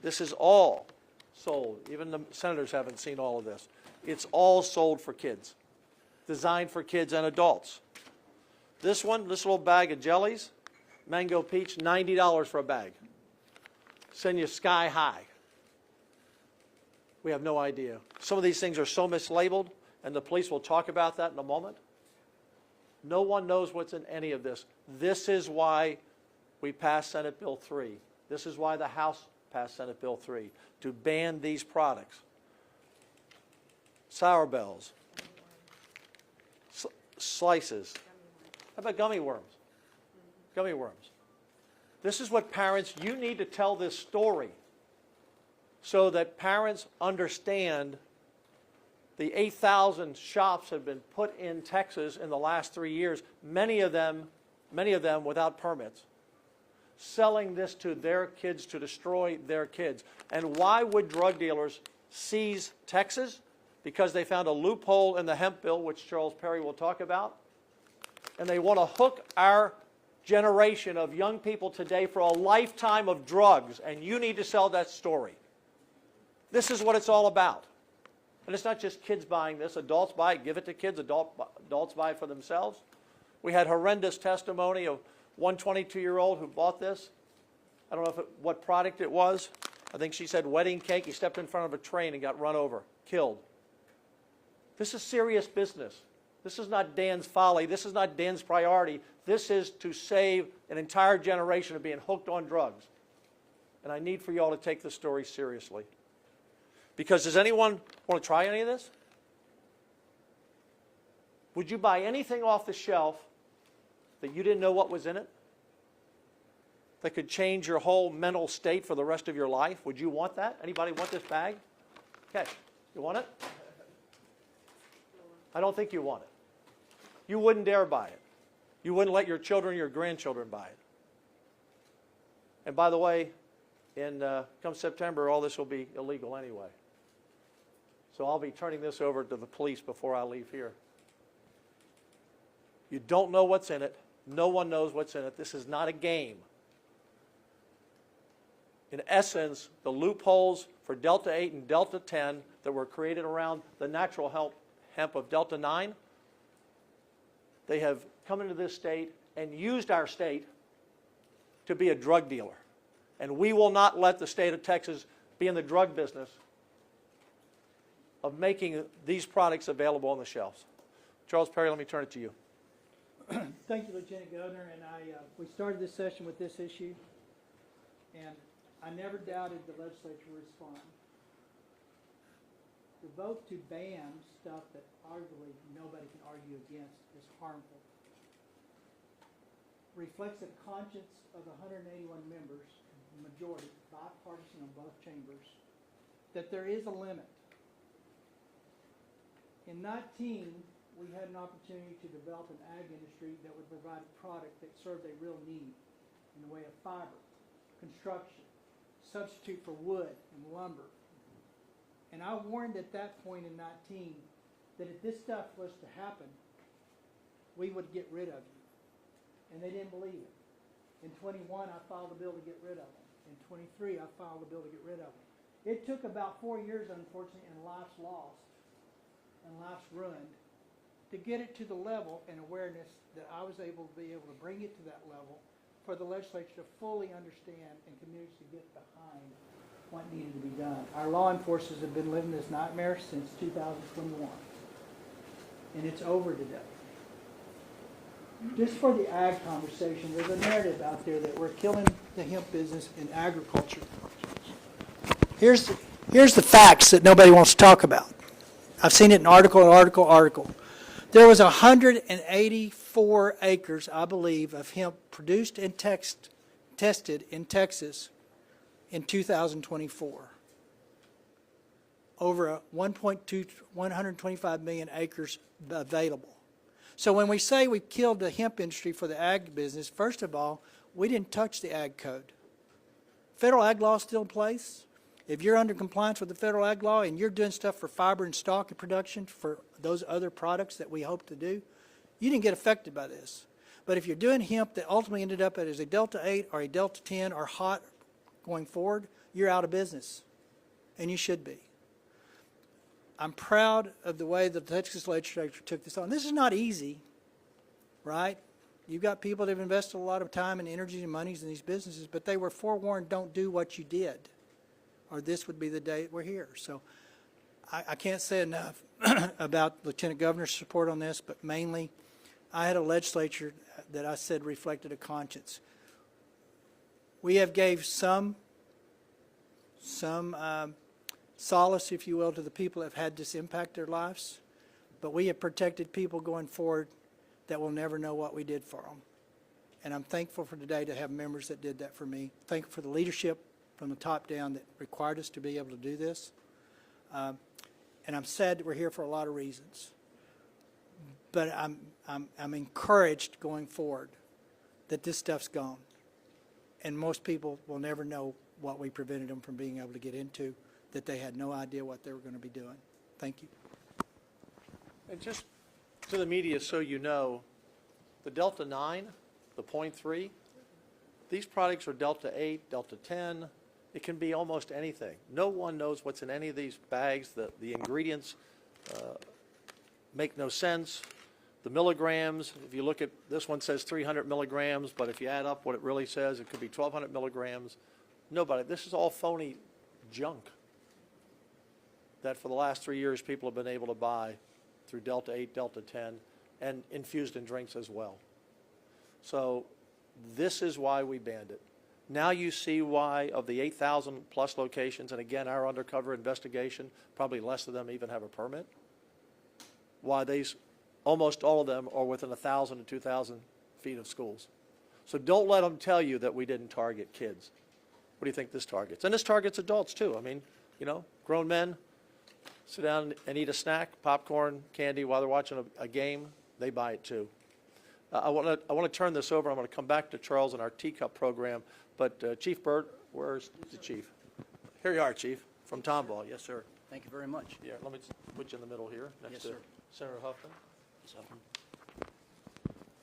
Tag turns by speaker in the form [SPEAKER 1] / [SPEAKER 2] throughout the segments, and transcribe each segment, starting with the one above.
[SPEAKER 1] This is all sold. Even the senators haven't seen all of this. It's all sold for kids, designed for kids and adults. This one, this little bag of jellies, mango peach, $90 for a bag. Send you sky high. We have no idea. Some of these things are so mislabeled, and the police will talk about that in a moment. No one knows what's in any of this. This is why we passed Senate Bill 3. This is why the House passed Senate Bill 3, to ban these products. Sour bells, slices. How about gummy worms? Gummy worms. This is what parents, you need to tell this story so that parents understand the 8,000 shops have been put in Texas in the last 3 years, many of them without permits, selling this to their kids to destroy their kids. And why would drug dealers seize Texas? Because they found a loophole in the hemp bill, which Charles Perry will talk about. And they want to hook our generation of young people today for a lifetime of drugs. And you need to sell that story. This is what it's all about. And it's not just kids buying this. Adults buy it, give it to kids. Adults buy it for themselves. We had horrendous testimony of one 22-year-old who bought this. I don't know what product it was. I think she said wedding cake. He stepped in front of a train and got run over, killed. This is serious business. This is not Dan's folly. This is not Dan's priority. This is to save an entire generation of being hooked on drugs. And I need for you all to take this story seriously. Because does anyone want to try any of this? Would you buy anything off the shelf that you didn't know what was in it? That could change your whole mental state for the rest of your life? Would you want that? Anybody want this bag? Okay, you want it? I don't think you want it. You wouldn't dare buy it. You wouldn't let your children or your grandchildren buy it. And by the way, come September, all this will be illegal anyway. So I'll be turning this over to the police before I leave here. You don't know what's in it. No one knows what's in it. This is not a game. In essence, the loopholes for Delta 8 and Delta 10 that were created around the natural hemp of Delta 9, they have come into this state and used our state to be a drug dealer. And we will not let the state of Texas be in the drug business of making these products available on the shelves. Charles Perry, let me turn it to you.
[SPEAKER 2] Thank you, Lieutenant Governor. And we started this session with this issue, and I never doubted the legislature would respond. The vote to ban stuff that arguably nobody can argue against is harmful. Reflects the conscience of the 181 members, the majority, bipartisan on both chambers, that there is a limit. In 19, we had an opportunity to develop an ag industry that would provide a product that served a real need in the way of fiber, construction, substitute for wood and lumber. And I warned at that point in 19 that if this stuff was to happen, we would get rid of you. And they didn't believe it. In 21, I filed a bill to get rid of them. In 23, I filed a bill to get rid of them. It took about 4 years, unfortunately, and lives lost and lives ruined to get it to the level and awareness that I was able to bring it to that level for the legislature to fully understand and communities to get behind what needed to be done. Our law enforcers have been living this nightmare since 2021, and it's over today. Just for the ag conversation, there's a narrative out there that we're killing the hemp business in agriculture. Here's the facts that nobody wants to talk about. I've seen it in article. There was 184 acres, I believe, of hemp produced and tested in Texas in 2024. Over 125 million acres available. So when we say we killed the hemp industry for the ag business, first of all, we didn't touch the ag code. Federal ag law is still in place. If you're under compliance with the federal ag law and you're doing stuff for fiber and stock and production for those other products that we hope to do, you didn't get affected by this. But if you're doing hemp that ultimately ended up as a Delta 8 or a Delta 10 or hot going forward, you're out of business, and you should be. I'm proud of the way the Texas legislature took this on. This is not easy, right? You've got people that have invested a lot of time and energy and monies in these businesses, but they were forewarned, don't do what you did, or this would be the day we're here. So I can't say enough about Lieutenant Governor's support on this, but mainly I had a legislature that I said reflected a conscience. We have gave some solace, if you will, to the people that have had this impact their lives, but we have protected people going forward that will never know what we did for them. And I'm thankful for today to have members that did that for me. Thankful for the leadership from the top down that required us to be able to do this. And I'm sad that we're here for a lot of reasons. But I'm encouraged going forward that this stuff's gone. And most people will never know what we prevented them from being able to get into, that they had no idea what they were going to be doing. Thank you.
[SPEAKER 1] And just to the media, so you know, the Delta 9, the 0.3, these products are Delta 8, Delta 10. It can be almost anything. No one knows what's in any of these bags. The ingredients make no sense. The milligrams, if you look at this one says 300 milligrams, but if you add up what it really says, it could be 1,200 milligrams. Nobody, this is all phony junk that for the last 3 years people have been able to buy through Delta 8, Delta 10, and infused in drinks as well. So this is why we banned it. Now you see why of the 8,000 plus locations, and again, our undercover investigation, probably less of them even have a permit, why these, almost all of them are within 1,000 to 2,000 feet of schools. So don't let them tell you that we didn't target kids. What do you think this targets? And this targets adults too. I mean, you know, grown men sit down and eat a snack, popcorn, candy while they're watching a game, they buy it too. I want to turn this over. I'm going to come back to Charles and our teacup program. But Chief Burt, where's the chief? Here you are, Chief, from Tomball. Yes, sir.
[SPEAKER 3] Thank you very much.
[SPEAKER 1] Yeah, let me put you in the middle here, next
[SPEAKER 3] Yes,
[SPEAKER 1] to
[SPEAKER 3] sir.
[SPEAKER 1] Senator Huffman.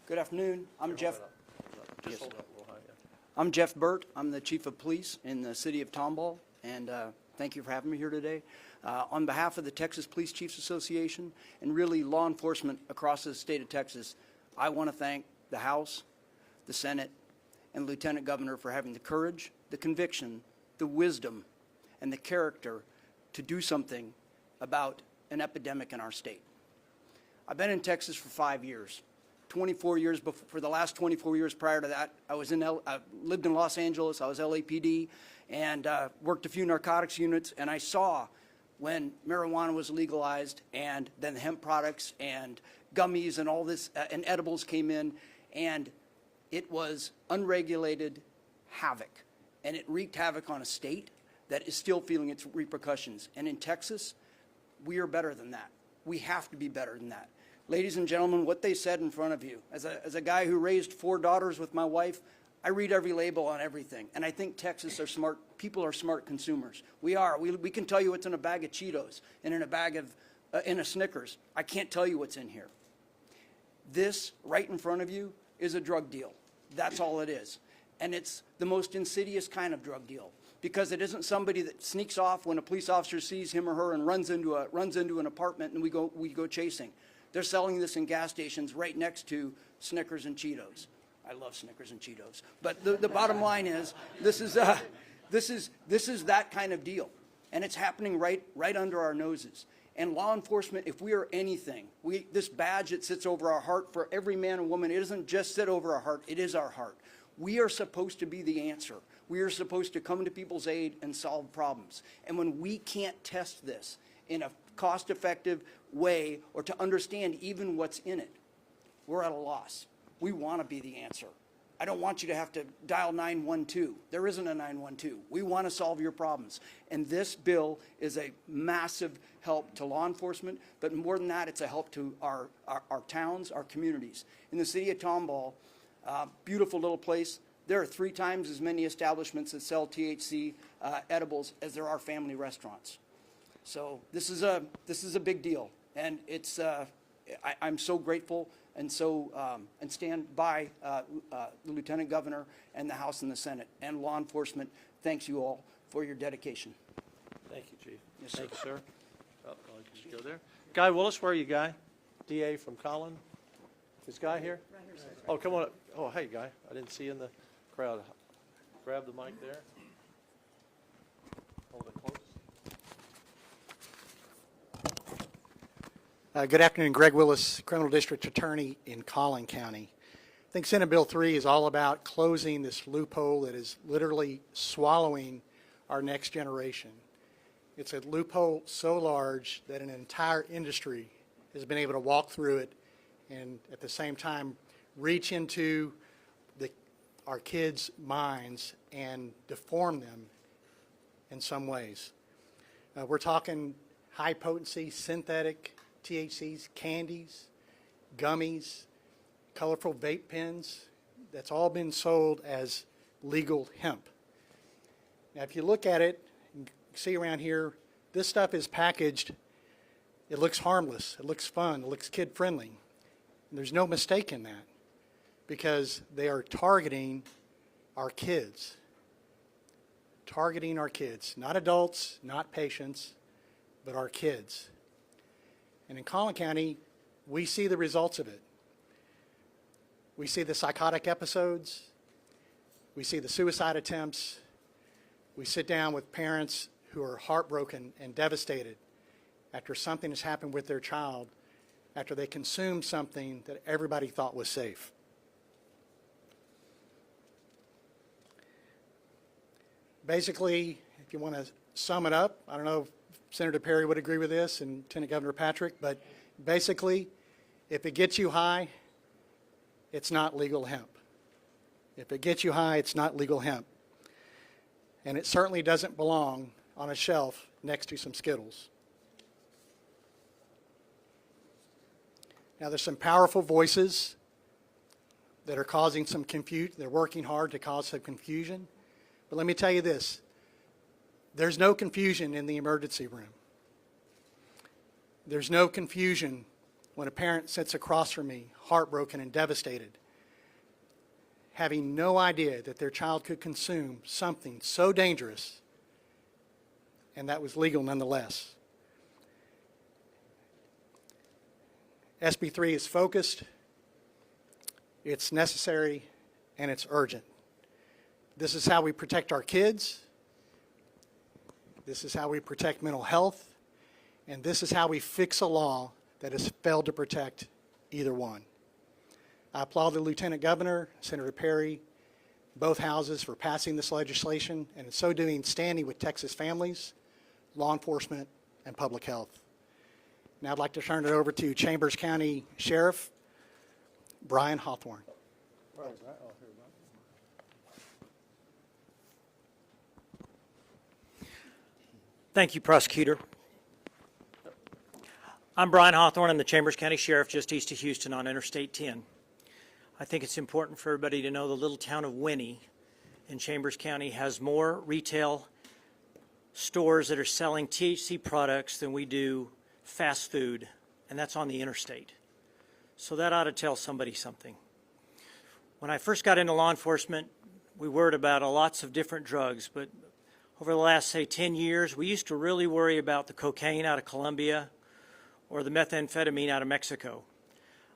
[SPEAKER 3] Good afternoon. I'm Jeff.
[SPEAKER 1] Hold it up. Just
[SPEAKER 3] Yes,
[SPEAKER 1] hold
[SPEAKER 3] sir.
[SPEAKER 1] it up real high, yeah.
[SPEAKER 3] I'm Jeff Burt. I'm the Chief of Police in the city of Tomball, and thank you for having me here today. On behalf of the Texas Police Chiefs Association and really law enforcement across the state of Texas, I want to thank the House, the Senate, and the Lieutenant Governor for having the courage, the conviction, the wisdom, and the character to do something about an epidemic in our state. I've been in Texas for 5 years. 24 years before, for the last 24 years prior to that, I lived in Los Angeles. I was LAPD and worked a few narcotics units, and I saw when marijuana was legalized and then the hemp products and gummies and all this and edibles came in, and it was unregulated havoc, and it wreaked havoc on a state that is still feeling its repercussions. And in Texas, we are better than that. We have to be better than that. Ladies and gentlemen, what they said in front of you, as a guy who raised 4 daughters with my wife, I read every label on everything. And I think Texas are smart, people are smart consumers. We are. We can tell you what's in a bag of Cheetos and in a bag of, in a Snickers. I can't tell you what's in here. This right in front of you is a drug deal. That's all it is. And it's the most insidious kind of drug deal, because it isn't somebody that sneaks off when a police officer sees him or her and runs into an apartment and we go chasing. They're selling this in gas stations right next to Snickers and Cheetos. I love Snickers and Cheetos. But the bottom line is, this is that kind of deal, and it's happening right under our noses. And law enforcement, if we are anything, this badge that sits over our heart for every man and woman, it doesn't just sit over our heart, it is our heart. We are supposed to be the answer. We are supposed to come to people's aid and solve problems. And when we can't test this in a cost-effective way or to understand even what's in it, we're at a loss. We want to be the answer. I don't want you to have to dial 912. There isn't a 912. We want to solve your problems. And this bill is a massive help to law enforcement, but more than that, it's a help to our towns, our communities. In the city of Tomball, beautiful little place, there are 3 times as many establishments that sell THC edibles as there are family restaurants. So this is a big deal, and it's I'm so grateful and stand by the Lieutenant Governor and the House and the Senate and law enforcement. Thanks you all for your dedication.
[SPEAKER 1] Thank you, Chief.
[SPEAKER 3] Yes,
[SPEAKER 1] Thank you, sir. Oh, I'll just go there. Guy Willis, where are you, Guy? DA from Collin. Is Guy here? Right here, sir. Oh, come on up. Oh, hey, Guy. I didn't see you in the crowd. Grab the mic there. Hold it close.
[SPEAKER 4] Good afternoon, Greg Willis, Criminal District Attorney in Collin County. I think Senate Bill 3 is all about closing this loophole that is literally swallowing our next generation. It's a loophole so large that an entire industry has been able to walk through it and at the same time reach into our kids' minds and deform them in some ways. We're talking high-potency synthetic THCs, candies, gummies, colorful vape pens. That's all been sold as legal hemp. Now, if you look at it, you can see around here, this stuff is packaged. It looks harmless. It looks fun. It looks kid-friendly. And there's no mistake in that because they are targeting our kids. Targeting our kids. Not adults, not patients, but our kids. And in Collin County, we see the results of it. We see the psychotic episodes. We see the suicide attempts. We sit down with parents who are heartbroken and devastated after something has happened with their child, after they consumed something that everybody thought was safe. Basically, if you want to sum it up, I don't know if Senator Perry would agree with this and Lieutenant Governor Patrick, but basically, if it gets you high, it's not legal hemp. If it gets you high, it's not legal hemp. And it certainly doesn't belong on a shelf next to some Skittles. Now, there's some powerful voices that are causing some confusion. They're working hard to cause some confusion. But let me tell you this. There's no confusion in the emergency room. There's no confusion when a parent sits across from me, heartbroken and devastated, having no idea that their child could consume something so dangerous, and that was legal nonetheless. SB 3 is focused, it's necessary, and it's urgent. This is how we protect our kids. This is how we protect mental health. And this is how we fix a law that has failed to protect either one. I applaud the Lieutenant Governor, Senator Perry, both houses for passing this legislation, and in so doing, standing with Texas families, law enforcement, and public health. Now I'd like to turn it over to Chambers County Sheriff Brian Hawthorne.
[SPEAKER 1] Where is that? Oh, here we go.
[SPEAKER 5] Thank you, Prosecutor. I'm Brian Hawthorne. I'm the Chambers County Sheriff just east of Houston on Interstate 10. I think it's important for everybody to know the little town of Winnie in Chambers County has more retail stores that are selling THC products than we do fast food, and that's on the interstate. So that ought to tell somebody something. When I first got into law enforcement, we worried about lots of different drugs, but over the last, say, 10 years, we used to really worry about the cocaine out of Colombia or the methamphetamine out of Mexico.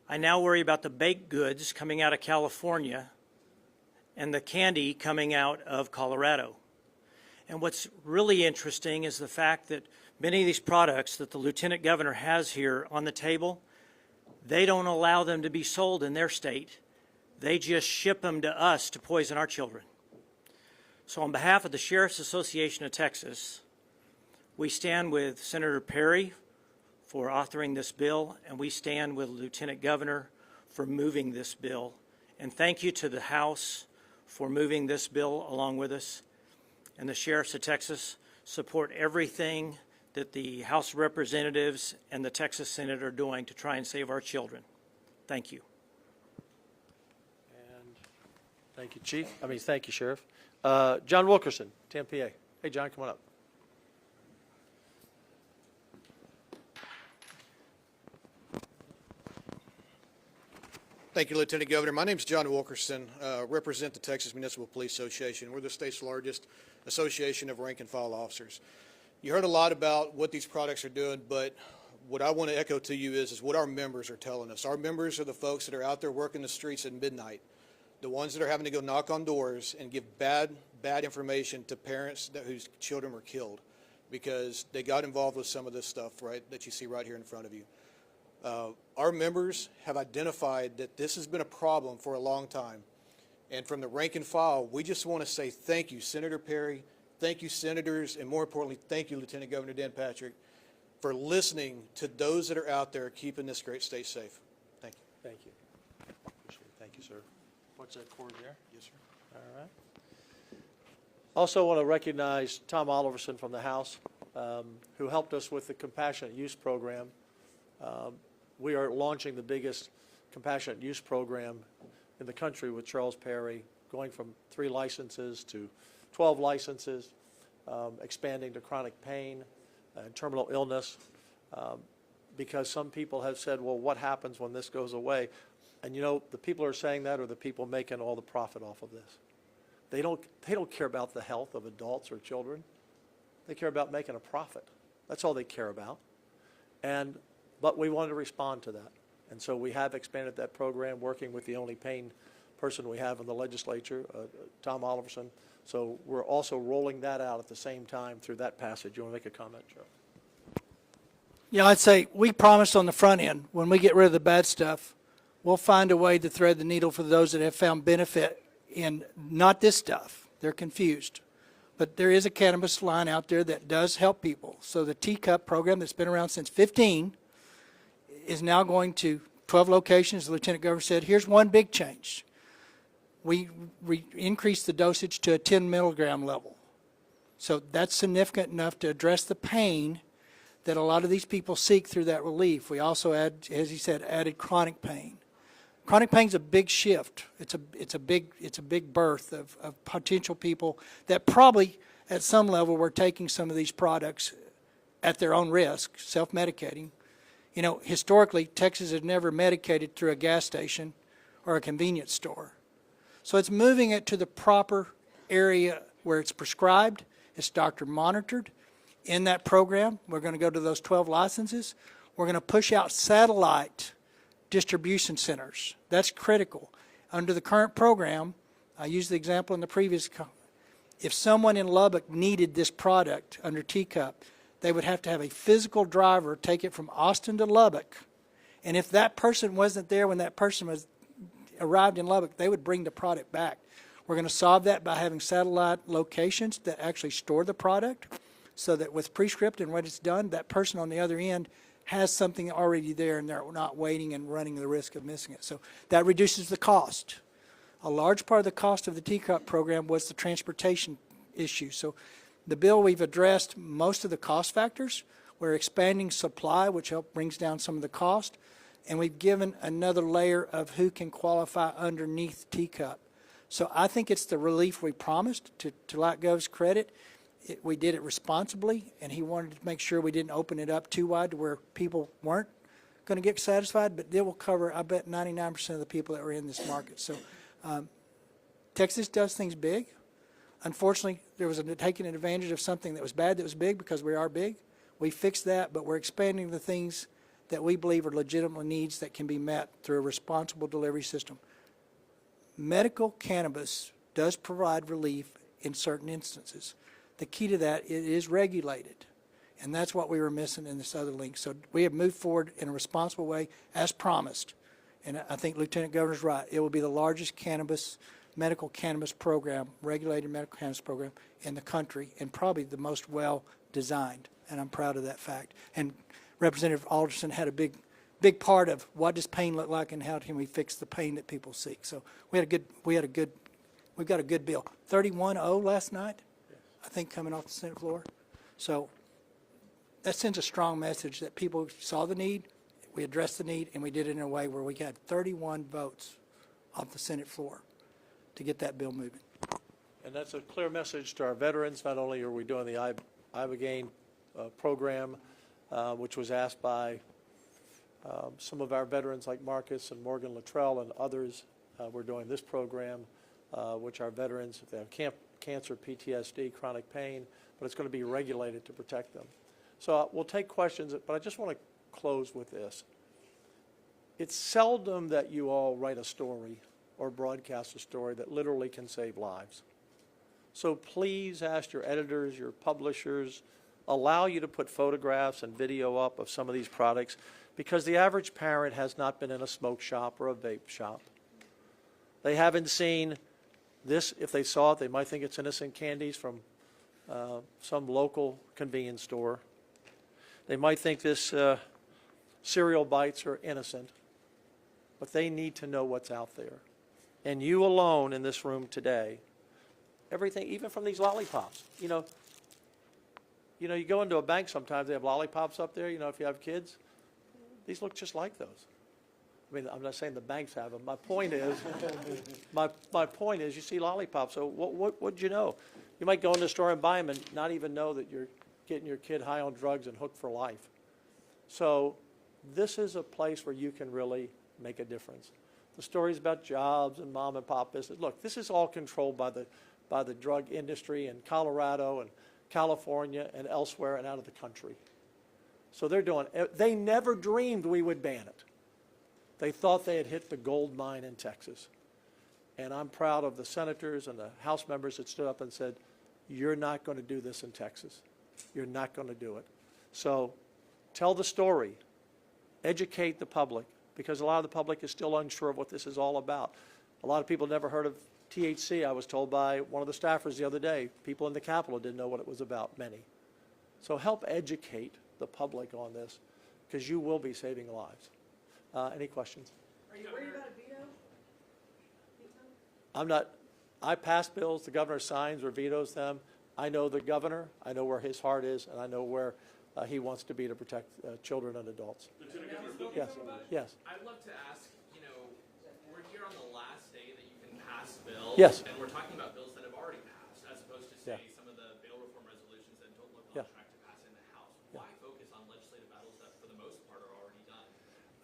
[SPEAKER 5] I now worry about the baked goods coming out of California and the candy coming out of Colorado. And what's really interesting is the fact that many of these products that the Lieutenant Governor has here on the table, they don't allow them to be sold in their state. They just ship them to us to poison our children. So on behalf of the Sheriff's Association of Texas, we stand with Senator Perry for authoring this bill, and we stand with Lieutenant Governor for moving this bill. And thank you to the House for moving this bill along with us. And the Sheriffs of Texas support everything that the House of Representatives and the Texas Senate are doing to try and save our children. Thank you.
[SPEAKER 1] And thank you, Chief. Thank you, Sheriff. John Wilkerson, 10 PA. Hey, John, come on up.
[SPEAKER 6] Thank you, Lieutenant Governor. My name is John Wilkerson, represent the Texas Municipal Police Association. We're the state's largest association of rank and file officers. You heard a lot about what these products are doing, but what I want to echo to you is what our members are telling us. Our members are the folks that are out there working the streets at midnight, the ones that are having to go knock on doors and give bad information to parents whose children were killed because they got involved with some of this stuff, right, that you see right here in front of you. Our members have identified that this has been a problem for a long time. And from the rank and file, we just want to say thank you, Senator Perry, thank you, senators, and more importantly, thank you, Lieutenant Governor Dan Patrick, for listening to those that are out there keeping this great state safe. Thank you.
[SPEAKER 1] Thank you. Appreciate it. Thank you, sir. What's that cord there?
[SPEAKER 6] Yes, sir.
[SPEAKER 1] All right. Also want to recognize Tom Oliverson from the House, who helped us with the Compassionate Use Program. We are launching the biggest compassionate use program in the country with Charles Perry, going from 3 licenses to 12 licenses, expanding to chronic pain and terminal illness, because some people have said, well, what happens when this goes away? And you know, the people who are saying that are the people making all the profit off of this. They don't care about the health of adults or children. They care about making a profit. That's all they care about. But we wanted to respond to that. And so we have expanded that program, working with the only pain person we have in the legislature, Tom Oliverson. So we're also rolling that out at the same time through that passage. You want to make a comment, Joe?
[SPEAKER 2] Yeah, I'd say we promised on the front end, when we get rid of the bad stuff, we'll find a way to thread the needle for those that have found benefit in not this stuff. They're confused. But there is a cannabis line out there that does help people. So the Teacup program that's been around since 15 is now going to 12 locations. The Lieutenant Governor said, here's one big change. We increased the dosage to a 10 milligram level. So that's significant enough to address the pain that a lot of these people seek through that relief. We also add, as he said, added chronic pain. Chronic pain is a big shift. It's a big birth of potential people that probably at some level were taking some of these products at their own risk, self-medicating. You know, historically, Texas has never medicated through a gas station or a convenience store. So it's moving it to the proper area where it's prescribed, it's doctor monitored. In that program, we're going to go to those 12 licenses. We're going to push out satellite distribution centers. That's critical. Under the current program, I used the example in the previous, if someone in Lubbock needed this product under Teacup, they would have to have a physical driver take it from Austin to Lubbock. And if that person wasn't there when that person arrived in Lubbock, they would bring the product back. We're going to solve that by having satellite locations that actually store the product so that with prescript and when it's done, that person on the other end has something already there and they're not waiting and running the risk of missing it. So that reduces the cost. A large part of the cost of the Teacup program was the transportation issue. So the bill, we've addressed most of the cost factors. We're expanding supply, which brings down some of the cost. And we've given another layer of who can qualify underneath Teacup. So I think it's the relief we promised. To LATGov's credit, we did it responsibly, and he wanted to make sure we didn't open it up too wide to where people weren't going to get satisfied, but it will cover, I bet, 99% of the people that were in this market. So Texas does things big. Unfortunately, there was taking advantage of something that was bad that was big because we are big. We fixed that, but we're expanding the things that we believe are legitimate needs that can be met through a responsible delivery system. Medical cannabis does provide relief in certain instances. The key to that, it is regulated, and that's what we were missing in this other link. So we have moved forward in a responsible way as promised, and I think Lieutenant Governor's right. It will be the largest medical cannabis program, regulated medical cannabis program in the country, and probably the most well-designed, and I'm proud of that fact. And Representative Alderson had a big part of what does pain look like and how can we fix the pain that people seek. So we've got a good bill. 31-0 last night, I think, coming off the Senate floor. So that sends a strong message that people saw the need, we addressed the need, and we did it in a way where we had 31 votes off the Senate floor to get that bill moving.
[SPEAKER 1] And that's a clear message to our veterans. Not only are we doing the Ibogaine program, which was asked by Some of our veterans like Marcus and Morgan Luttrell and others, we're doing this program, which are veterans, if they have cancer, PTSD, chronic pain, but it's going to be regulated to protect them. So we'll take questions, but I just want to close with this. It's seldom that you all write a story or broadcast a story that literally can save lives. So please ask your editors, your publishers, allow you to put photographs and video up of some of these products, because the average parent has not been in a smoke shop or a vape shop. They haven't seen this. If they saw it, they might think it's innocent candies from some local convenience store. They might think this cereal bites are innocent, but they need to know what's out there. And you alone in this room today, everything, even from these lollipops, you go into a bank sometimes, they have lollipops up there, if you have kids. These look just like those. I mean, I'm not saying the banks have them. My point is, my point is, you see lollipops. So what'd you know? You might go in the store and buy them and not even know that you're getting your kid high on drugs and hooked for life. So this is a place where you can really make a difference. The stories about jobs and mom and pop business. Look, this is all controlled by the drug industry in Colorado and California and elsewhere and out of the country. So they never dreamed we would ban it. They thought they had hit the gold mine in Texas. And I'm proud of the senators and the House members that stood up and said, you're not going to do this in Texas. You're not going to do it. So tell the story. Educate the public, because a lot of the public is still unsure of what this is all about. A lot of people never heard of THC. I was told by one of the staffers the other day, people in the Capitol didn't know what it was about, many. So help educate the public on this, because you will be saving lives. Any questions?
[SPEAKER 7] Are you worried about a veto?
[SPEAKER 1] I'm not. I pass bills, the governor signs or vetoes them. I know the governor, I know where his heart is, and I know where he wants to be to protect children and adults.
[SPEAKER 8] Lieutenant Governor,
[SPEAKER 1] Yes. Yes.
[SPEAKER 8] I'd love to ask, we're here on the last day that you can pass bills.
[SPEAKER 1] Yes.
[SPEAKER 8] And we're talking about bills that have already passed, as opposed to, say,
[SPEAKER 1] Yeah.
[SPEAKER 8] some of the bail reform resolutions that don't look
[SPEAKER 1] Yeah.
[SPEAKER 8] on track to pass in the House. Why focus on legislative battles that, for the most part, are already done?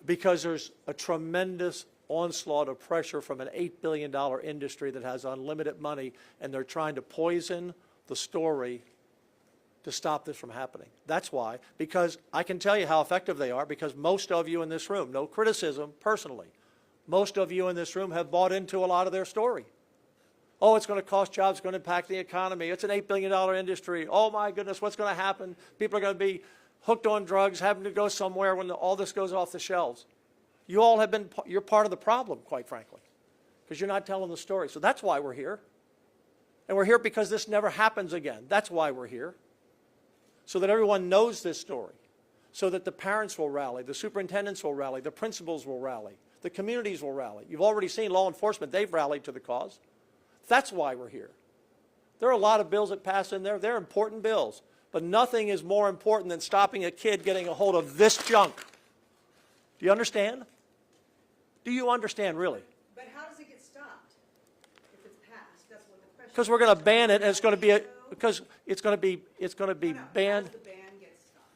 [SPEAKER 1] Because there's a tremendous onslaught of pressure from an $8 billion industry that has unlimited money, and they're trying to poison the story to stop this from happening. That's why, because I can tell you how effective they are, because most of you in this room, no criticism personally, most of you in this room have bought into a lot of their story. Oh, it's going to cost jobs, it's going to impact the economy, it's an $8 billion industry, oh my goodness, what's going to happen? People are going to be hooked on drugs, having to go somewhere when all this goes off the shelves. You all have been, you're part of the problem, quite frankly, because you're not telling the story. So that's why we're here. And we're here because this never happens again. That's why we're here. So that everyone knows this story. So that the parents will rally, the superintendents will rally, the principals will rally, the communities will rally. You've already seen law enforcement, they've rallied to the cause. That's why we're here. There are a lot of bills that pass in there. They're important bills. But nothing is more important than stopping a kid getting a hold of this junk. Do you understand? Do you understand, really?
[SPEAKER 7] But how does it get stopped if it's passed? That's what the question is.
[SPEAKER 1] Because we're going to ban it, and it's going to be because it's going to be banned.
[SPEAKER 7] How does the ban get stopped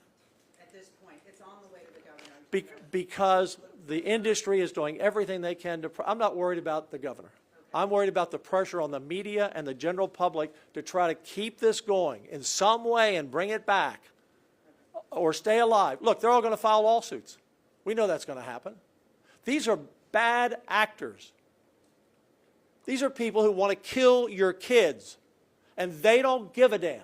[SPEAKER 7] at this point? It's on the way to the governor.
[SPEAKER 1] Because the industry is doing everything they can to. I'm not worried about the governor. I'm worried about the pressure on the media and the general public to try to keep this going in some way and bring it back or stay alive. Look, they're all going to file lawsuits. We know that's going to happen. These are bad actors. These are people who want to kill your kids, and they don't give a damn.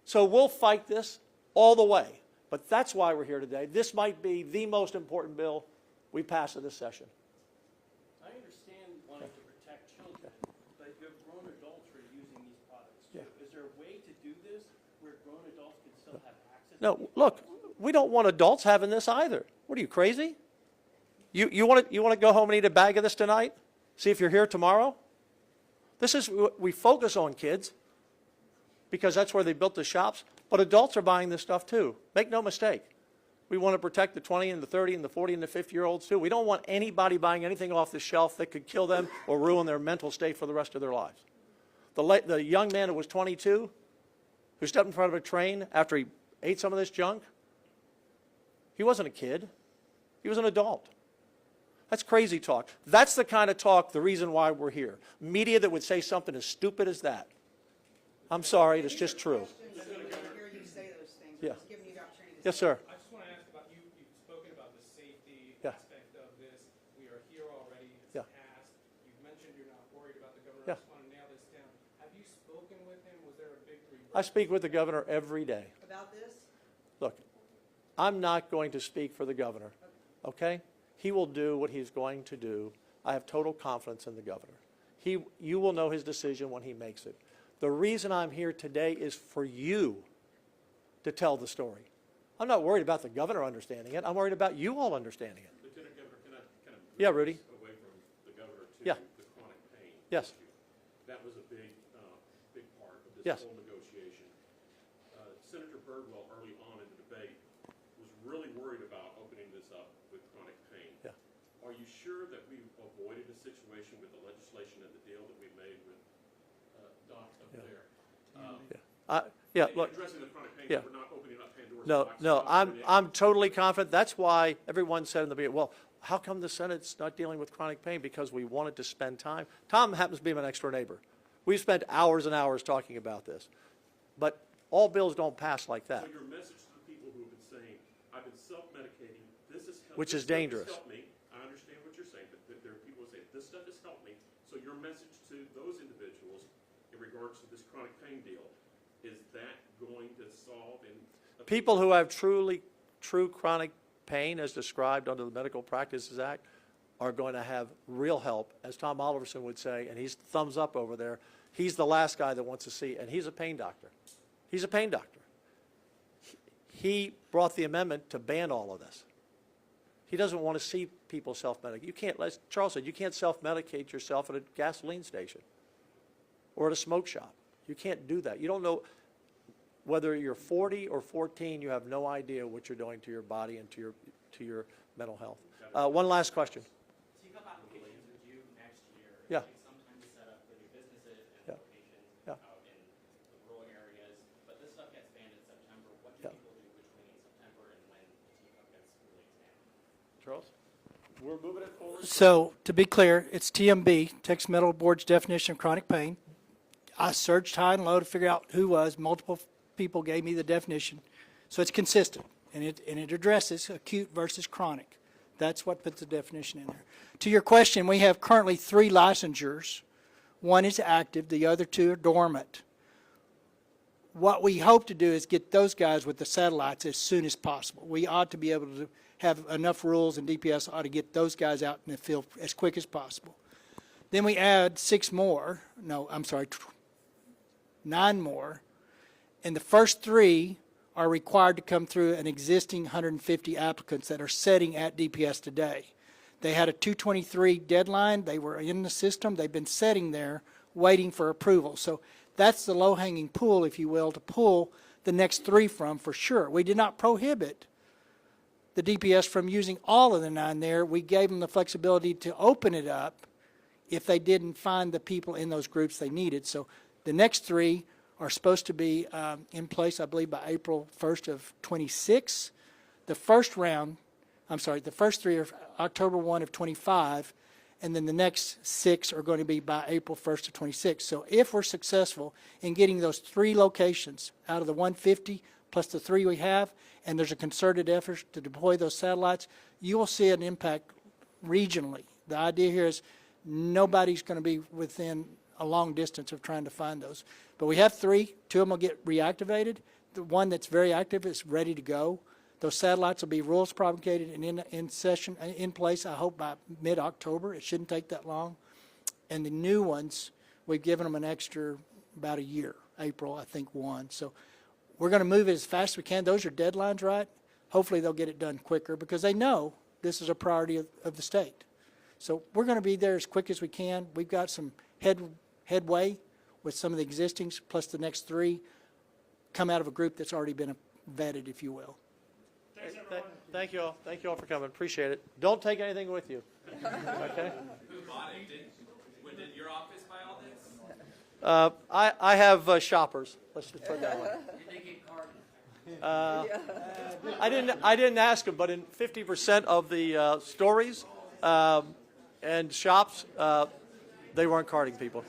[SPEAKER 1] So we'll fight this all the way. But that's why we're here today. This might be the most important bill we pass in this session.
[SPEAKER 9] I understand wanting to protect children, but you have grown adults who are using these products too.
[SPEAKER 1] Yeah.
[SPEAKER 9] Is there a way to do this where grown adults can still have access?
[SPEAKER 1] No, look, we don't want adults having this either. What are you, crazy? You want to go home and eat a bag of this tonight? See if you're here tomorrow? We focus on kids because that's where they built the shops, but adults are buying this stuff too. Make no mistake. We want to protect the 20 and the 30 and the 40 and the 50-year-olds too. We don't want anybody buying anything off the shelf that could kill them or ruin their mental state for the rest of their lives. The young man who was 22, who stepped in front of a train after he ate some of this junk, He wasn't a kid. He was an adult. That's crazy talk. That's the kind of talk, the reason why we're here. Media that would say something as stupid as that. I'm sorry, it's just true.
[SPEAKER 7] Questions, so we can hear you say those things.
[SPEAKER 1] Yeah.
[SPEAKER 7] We're just giving you the opportunity to
[SPEAKER 1] Yes,
[SPEAKER 7] say
[SPEAKER 1] sir.
[SPEAKER 8] I just want to ask about, you've spoken about the safety
[SPEAKER 1] Yeah.
[SPEAKER 8] aspect of this. We are here already, it's
[SPEAKER 1] Yeah.
[SPEAKER 8] passed. You've mentioned you're not worried about the governor.
[SPEAKER 1] Yeah.
[SPEAKER 8] I just want to nail this down. Have you spoken with him? Was there a big
[SPEAKER 1] I speak with the governor every day.
[SPEAKER 7] about this.
[SPEAKER 1] Look, I'm not going to speak for the governor, okay? He will do what he's going to do. I have total confidence in the governor. You will know his decision when he makes it. The reason I'm here today is for you to tell the story. I'm not worried about the governor understanding it. I'm worried about you all understanding it.
[SPEAKER 10] Lieutenant Governor, can I kind of
[SPEAKER 1] Yeah, Rudy.
[SPEAKER 10] away from the governor to
[SPEAKER 1] Yeah.
[SPEAKER 10] the chronic pain
[SPEAKER 1] Yes.
[SPEAKER 10] issue? That was a big part of this
[SPEAKER 1] Yes.
[SPEAKER 10] whole negotiation. Senator Birdwell, early on in the debate, was really worried about opening this up with chronic pain.
[SPEAKER 1] Yeah.
[SPEAKER 10] Are you sure that we avoided a situation with the legislation and the deal that we made with Doc up there?
[SPEAKER 1] Yeah, look.
[SPEAKER 10] Addressing the chronic pain,
[SPEAKER 1] Yeah.
[SPEAKER 10] we're not opening up Pandora's
[SPEAKER 1] No,
[SPEAKER 10] box.
[SPEAKER 1] no,
[SPEAKER 10] We're not
[SPEAKER 1] I'm totally confident. That's why everyone said in the beginning, well, how come the Senate's not dealing with chronic pain? Because we wanted to spend time. Tom happens to be my next door neighbor. We've spent hours and hours talking about this. But all bills don't pass like that,
[SPEAKER 10] So your message to the people who have been saying, I've been self-medicating, this has helped.
[SPEAKER 1] Which
[SPEAKER 10] this
[SPEAKER 1] is
[SPEAKER 10] stuff has
[SPEAKER 1] dangerous.
[SPEAKER 10] helped me. I understand what you're saying, but there are people who say, this stuff has helped me. So your message to those individuals in regards to this chronic pain deal, is that going to solve in?
[SPEAKER 1] people who have true chronic pain as described under the Medical Practices Act are going to have real help, as Tom Oliverson would say, and he's thumbs up over there. He's the last guy that wants to see, and he's a pain doctor. He's a pain doctor. He brought the amendment to ban all of this. He doesn't want to see people self-medicate. You can't, as Charles said, you can't self-medicate yourself at a gasoline station or at a smoke shop. You can't do that. You don't know, whether you're 40 or 14, you have no idea what you're doing to your body and to your mental health. One last question.
[SPEAKER 8] So you have applications are due next year.
[SPEAKER 1] Yeah.
[SPEAKER 8] It takes some time to set up for new businesses and
[SPEAKER 1] Yeah.
[SPEAKER 8] locations
[SPEAKER 1] Yeah.
[SPEAKER 8] out in the rural areas, but this stuff gets banned in September. What do
[SPEAKER 1] Yeah.
[SPEAKER 8] people do between September and when THC gets really examined?
[SPEAKER 1] Charles? We're moving it forward.
[SPEAKER 2] So, to be clear, it's TMB, Texas Medical Board's definition of chronic pain. I searched high and low to figure out who was. Multiple people gave me the definition. So it's consistent, and it addresses acute versus chronic. That's what puts the definition in there. To your question, we have currently 3 licensures. One is active, the other 2 are dormant. What we hope to do is get those guys with the satellites as soon as possible. We ought to be able to have enough rules, and DPS ought to get those guys out in the field as quick as possible. Then we add 9 more, and the first 3 are required to come through an existing 150 applicants that are sitting at DPS today. They had a 2/23 deadline. They were in the system. They've been sitting there waiting for approval. So that's the low-hanging pool, if you will, to pull the next 3 from for sure. We did not prohibit the DPS from using all of the 9 there. We gave them the flexibility to open it up if they didn't find the people in those groups they needed. So the next 3 are supposed to be in place, I believe, by April 1st of 26. The first 3 are October 1 of 25, and then the next 6 are going to be by April 1st of 26. So if we're successful in getting those 3 locations out of the 150 plus the 3 we have, and there's a concerted effort to deploy those satellites, you will see an impact regionally. The idea here is nobody's going to be within a long distance of trying to find those. But we have 3. 2 of them will get reactivated. The one that's very active is ready to go. Those satellites will be rules propagated and in place, I hope, by mid-October. It shouldn't take that long. And the new ones, we've given them an extra about a year, April, I think, 1. So we're going to move it as fast as we can. Those are deadlines, right? Hopefully they'll get it done quicker because they know this is a priority of the state. So we're going to be there as quick as we can. We've got some headway with some of the existings, plus the next 3 come out of a group that's already been vetted, if you will.
[SPEAKER 1] Thank you all. Thank you all for coming. Appreciate it. Don't take anything with you. Okay?
[SPEAKER 8] Who bought it? Did your office buy all this?
[SPEAKER 1] I have shoppers. Let's just put it that way. I didn't ask him, but in 50% of the stories and shops, they weren't carding people.